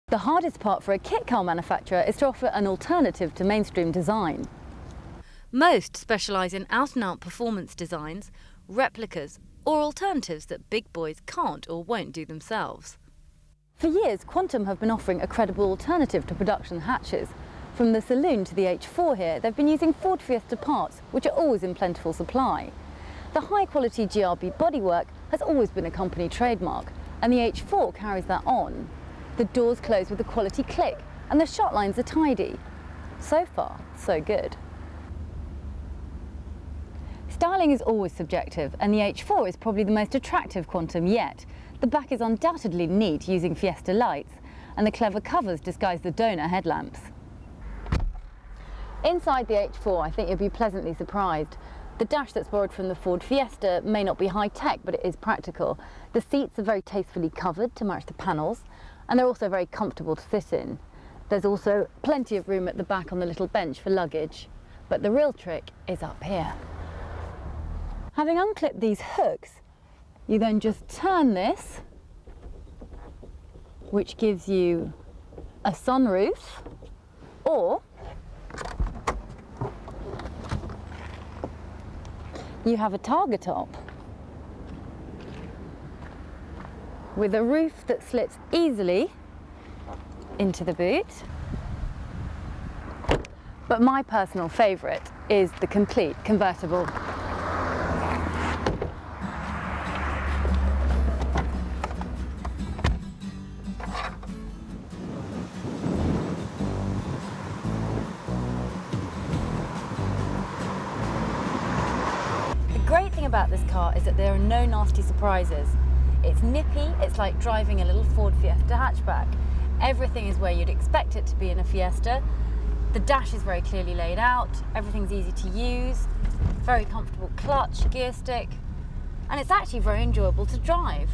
The hardest part for a kit car manufacturer is to offer an alternative to mainstream design. Most specialise in out-and-out performance designs, replicas, or alternatives that big boys can't or won't do themselves. For years, Quantum have been offering a credible alternative to production hatches. From the saloon to the H4 here, they've been using Ford Fiesta parts, which are always in plentiful supply. The high-quality GRB bodywork has always been a company trademark, and the H4 carries that on. The doors close with a quality click, and the shot lines are tidy. So far, so good. Styling is always subjective, and the H4 is probably the most attractive Quantum yet. The back is undoubtedly neat using Fiesta lights, and the clever covers disguise the donut headlamps. Inside the H4, I think you'll be pleasantly surprised. The dash that's borrowed from the Ford Fiesta may not be high-tech, but it is practical. The seats are very tastefully covered to match the panels, and they're also very comfortable to sit in. There's also plenty of room at the back on the little bench for luggage, but the real trick is up here. Having unclipped these hooks, you then just turn this, which gives you a sunroof, or you have a Targa top with a roof that slips easily into the boot. But my personal favourite is the complete convertible. The great thing about this car is that there are no nasty surprises. It's nippy, it's like driving a little Ford Fiesta hatchback. Everything is where you'd expect it to be in a Fiesta. The dash is very clearly laid out, everything's easy to use, very comfortable clutch, gear stick, and it's actually very enjoyable to drive.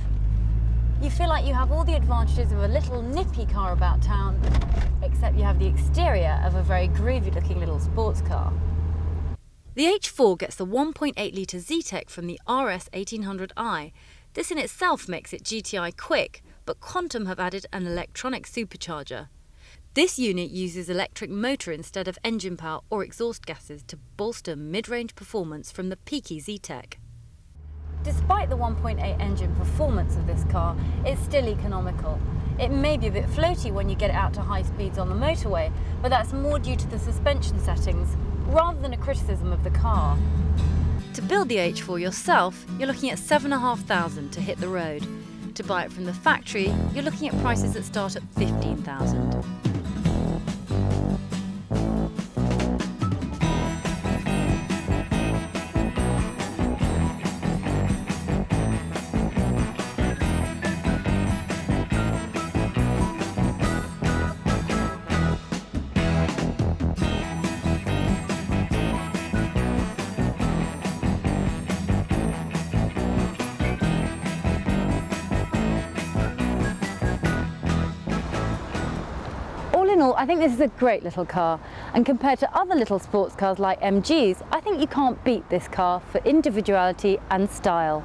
You feel like you have all the advantages of a little nippy car about town, except you have the exterior of a very groovy looking little sports car. The H4 gets the 1.8-litre Z-Tech from the RS 1800i. This in itself makes it GTI quick, but Quantum have added an electronic supercharger. This unit uses electric motor instead of engine power or exhaust gases to bolster mid-range performance from the peaky Z-Tech. Despite the 1.8 engine performance of this car, it's still economical. It may be a bit floaty when you get it out to high speeds on the motorway, but that's more due to the suspension settings rather than a criticism of the car. To build the H4 yourself, you're looking at $7,500 to hit the road. To buy it from the factory, you're looking at prices that start at $15,000. All in all, I think this is a great little car, and compared to other little sports cars like MGs, I think you can't beat this car for individuality and style.